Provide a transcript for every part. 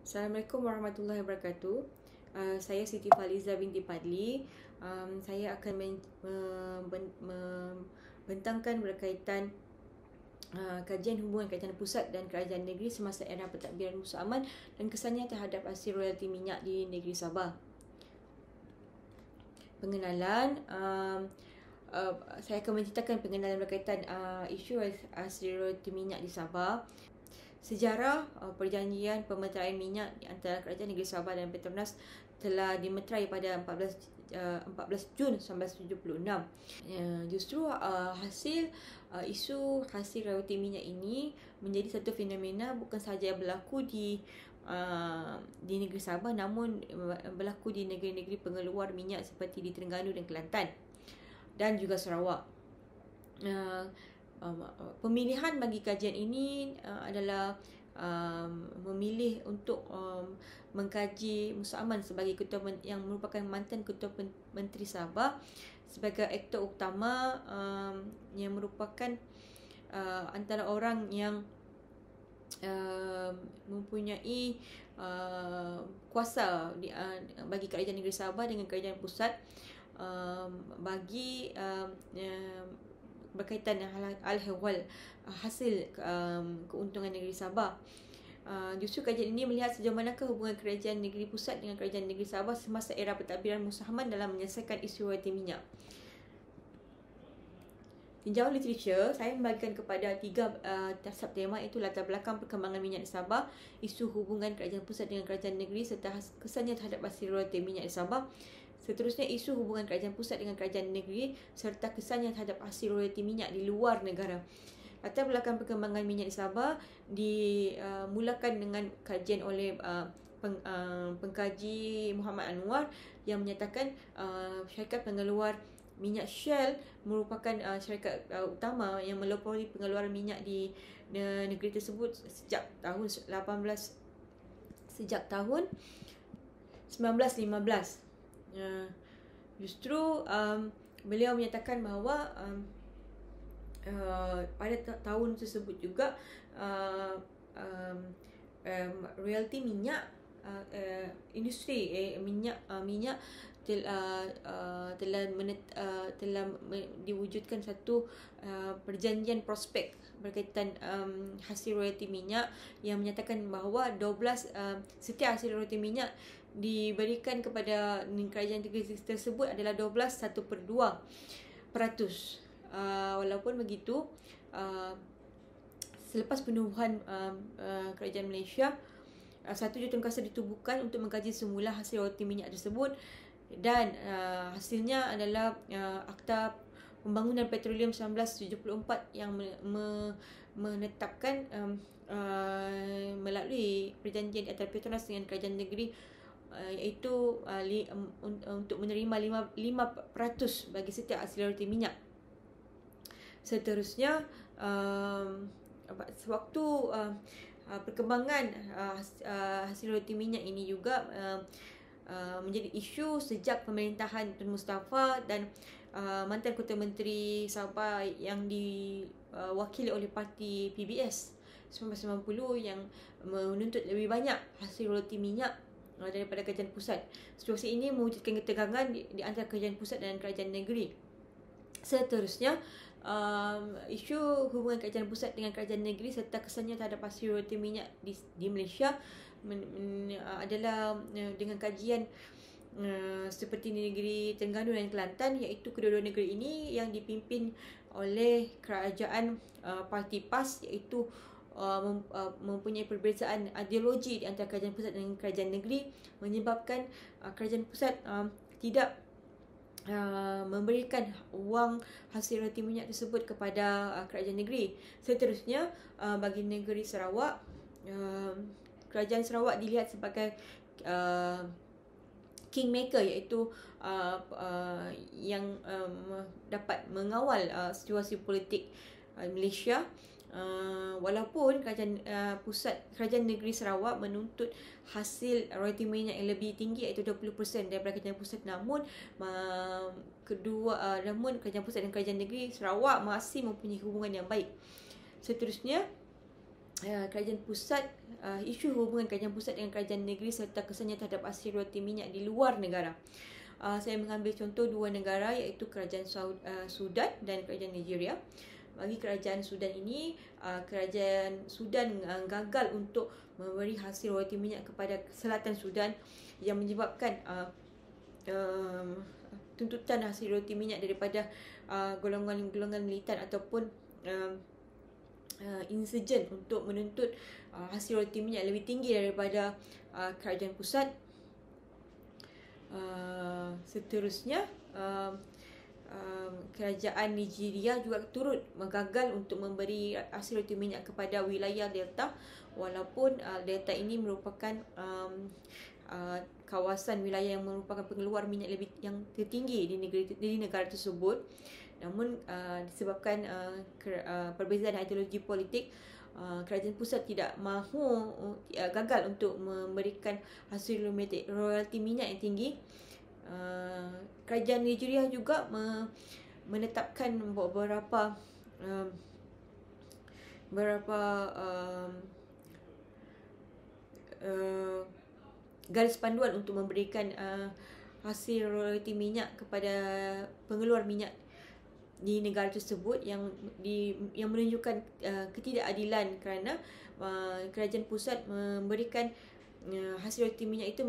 Assalamualaikum warahmatullahi wabarakatuh. Saya Siti Faliza binti Padli. Saya akan membentangkan berkaitan kajian hubungan kerajaan pusat dan kerajaan negeri semasa era pentadbiran Musa Aman dan kesannya terhadap hasil royalti minyak di negeri Sabah. Pengenalan, saya akan menceritakan pengenalan berkaitan isu hasil royalti minyak di Sabah. Sejarah perjanjian pemeteraian minyak di antara Kerajaan Negeri Sabah dan Petronas telah dimeterai pada 14 Jun 1976. Justru isu hasil royalti minyak ini menjadi satu fenomena bukan sahaja yang berlaku di negeri Sabah, namun berlaku di negeri-negeri pengeluar minyak seperti di Terengganu dan Kelantan dan juga Sarawak. Pemilihan bagi kajian ini adalah memilih untuk mengkaji Musa Aman sebagai ketua yang merupakan mantan ketua Menteri Sabah sebagai aktor utama yang merupakan antara orang yang mempunyai kuasa bagi kerajaan negeri Sabah dengan kerajaan pusat bagi berkaitan dengan al-hawal hasil keuntungan negeri Sabah. Justru kajian ini melihat sejauh manakah hubungan kerajaan negeri pusat dengan kerajaan negeri Sabah semasa era pentadbiran Musa Aman dalam menyelesaikan isu royalti minyak. Tinjauan literature, saya membagikan kepada 3 subtema, iaitu latar belakang perkembangan minyak di Sabah, isu hubungan kerajaan pusat dengan kerajaan negeri serta kesannya terhadap hasil royalti minyak di Sabah. Seterusnya, isu hubungan kerajaan pusat dengan kerajaan negeri serta kesannya terhadap hasil royalti minyak di luar negara. Latar belakang perkembangan minyak di Sabah dimulakan dengan kajian oleh pengkaji Muhammad Anwar yang menyatakan syarikat pengeluar minyak Shell merupakan syarikat utama yang melopori pengeluaran minyak di negeri tersebut sejak tahun 1915. Justru beliau menyatakan bahawa pada tahun tersebut juga royalti minyak industri minyak telah diwujudkan satu perjanjian prospek berkaitan hasil royalti minyak yang menyatakan bahawa setiap hasil royalti minyak diberikan kepada kerajaan negeri tersebut adalah 12/1/2%. Walaupun begitu, selepas penubuhan kerajaan Malaysia, satu jurutunkasa ditubuhkan untuk mengkaji semula hasil royalti minyak tersebut dan hasilnya adalah Akta Pembangunan Petroleum 1974 yang menetapkan melalui perjanjian antara Petronas dengan kerajaan negeri iaitu untuk menerima 5% bagi setiap hasil royalti minyak. Seterusnya, sewaktu perkembangan hasil royalti minyak ini juga menjadi isu sejak pemerintahan Tun Mustafa dan mantan Ketua Menteri Sabah yang diwakili oleh parti PBS 1990 yang menuntut lebih banyak hasil royalti minyak daripada kerajaan pusat. Situasi ini mewujudkan ketegangan di antara kerajaan pusat dan kerajaan negeri. Seterusnya, isu hubungan kerajaan pusat dengan kerajaan negeri serta kesannya terhadap hasil royalti minyak di Malaysia adalah dengan kajian seperti di negeri Terengganu dan Kelantan, iaitu kedua-dua negeri ini yang dipimpin oleh kerajaan parti PAS, iaitu mempunyai perbezaan ideologi di antara kerajaan pusat dan kerajaan negeri, menyebabkan kerajaan pusat tidak memberikan wang hasil royalti minyak tersebut kepada kerajaan negeri. Seterusnya, bagi negeri Sarawak, kerajaan Sarawak dilihat sebagai kingmaker, iaitu yang dapat mengawal situasi politik Malaysia. Walaupun kerajaan negeri Sarawak menuntut hasil royalti minyak yang lebih tinggi, iaitu 20% daripada kerajaan pusat, namun kerajaan pusat dan kerajaan negeri Sarawak masih mempunyai hubungan yang baik. Seterusnya, kerajaan pusat, isu hubungan kerajaan pusat dengan kerajaan negeri serta kesannya terhadap hasil royalti minyak di luar negara. Saya mengambil contoh dua negara iaitu kerajaan Sudan dan kerajaan Nigeria. Bagi kerajaan Sudan ini, kerajaan Sudan gagal untuk memberi hasil royalti minyak kepada selatan Sudan yang menyebabkan tuntutan hasil royalti minyak daripada golongan-golongan militan ataupun insurgen untuk menuntut hasil royalti minyak lebih tinggi daripada kerajaan pusat. Seterusnya, kerajaan Nigeria juga turut gagal untuk memberi hasil royalti minyak kepada wilayah Delta, walaupun Delta ini merupakan kawasan wilayah yang merupakan pengeluar minyak lebih yang tertinggi di negara tersebut. Namun disebabkan perbezaan ideologi politik, kerajaan pusat tidak mahu, gagal untuk memberikan hasil royalti minyak yang tinggi. Kerajaan Nigeria juga menetapkan beberapa garis panduan untuk memberikan hasil royalti minyak kepada pengeluar minyak di negara tersebut yang menunjukkan ketidakadilan kerana kerajaan pusat memberikan hasil royalti minyak itu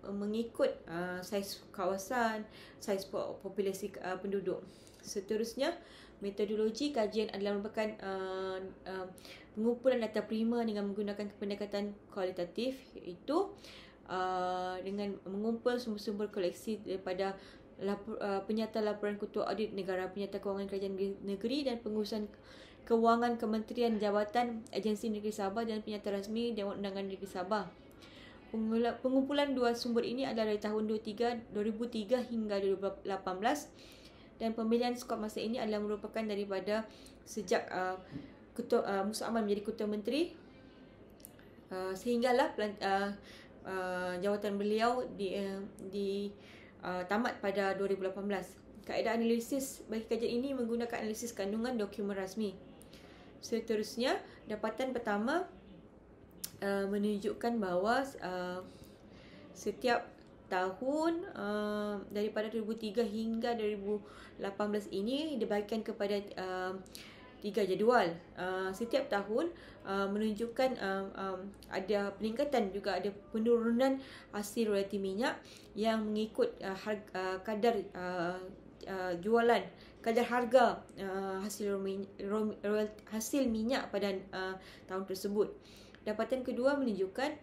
mengikut saiz kawasan, saiz populasi penduduk. Seterusnya, metodologi kajian adalah merupakan pengumpulan data prima dengan menggunakan pendekatan kualitatif, iaitu dengan mengumpul sumber-sumber koleksi daripada penyata laporan ketua audit negara, penyata kewangan kerajaan negeri dan pengurusan kewangan Kementerian Jabatan Agensi Negeri Sabah dan penyata rasmi Dewan Undangan Negeri Sabah. Pengumpulan dua sumber ini adalah dari tahun 2003 hingga 2018 dan pemilihan skop masa ini adalah merupakan daripada sejak Ketua Musa Aman menjadi Ketua Menteri sehinggalah jawatan beliau tamat pada 2018. Kaedah analisis bagi kajian ini menggunakan analisis kandungan dokumen rasmi. Seterusnya, dapatan pertama menunjukkan bahawa setiap tahun daripada 2003 hingga 2018 ini dibagikan kepada 3 jadual. Setiap tahun menunjukkan ada peningkatan, juga ada penurunan hasil royalti minyak yang mengikut kadar jualan, kadar harga hasil minyak pada tahun tersebut. Dapatan kedua menunjukkan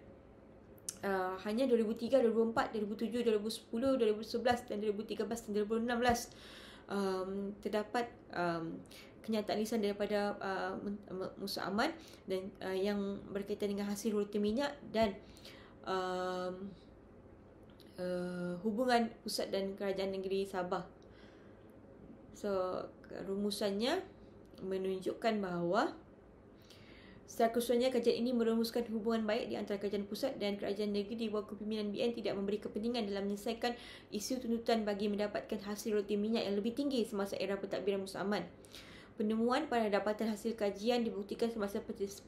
hanya 2003, 2004, 2007, 2010, 2011 dan 2013 dan 2016 terdapat kenyataan lisan daripada Musa Aman dan yang berkaitan dengan hasil royalti minyak dan hubungan pusat dan kerajaan negeri Sabah. So, rumusannya menunjukkan bahawa secara keseluruhannya kajian ini merumuskan hubungan baik di antara kerajaan pusat dan kerajaan negeri di bawah kepimpinan BN tidak memberi kepentingan dalam menyelesaikan isu tuntutan bagi mendapatkan hasil royalti minyak yang lebih tinggi semasa era pentadbiran Musa Aman. Penemuan pada dapatan hasil kajian dibuktikan semasa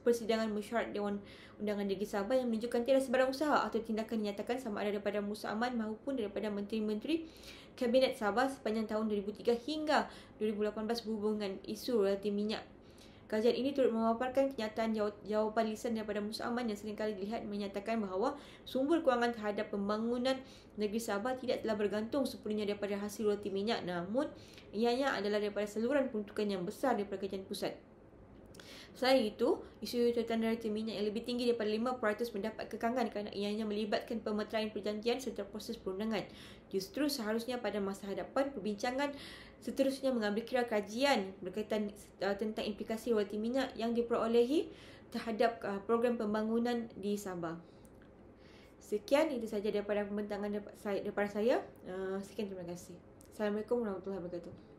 persidangan mesyuarat Dewan Undangan Negeri Sabah yang menunjukkan tiada sebarang usaha atau tindakan dinyatakan sama ada daripada Musa Aman maupun daripada menteri-menteri Kabinet Sabah sepanjang tahun 2003 hingga 2018 berhubungan isu royalti minyak. Kajian ini turut memaparkan kenyataan jawapan lisan daripada Musa Aman yang seringkali dilihat menyatakan bahawa sumber kewangan terhadap pembangunan negeri Sabah tidak telah bergantung sepenuhnya daripada hasil royalti minyak, namun ianya adalah daripada saluran peruntukan yang besar daripada kerajaan pusat. Selain itu, isu tuntutan royalti minyak yang lebih tinggi daripada 5% mendapat kekangan kerana ianya melibatkan pemeteraian perjanjian serta proses perundangan. Justru seharusnya pada masa hadapan, perbincangan seterusnya mengambil kira kajian berkaitan tentang implikasi royalti minyak yang diperolehi terhadap program pembangunan di Sabah. Sekian, itu sahaja daripada pembentangan daripada saya. Sekian, terima kasih. Assalamualaikum warahmatullahi wabarakatuh.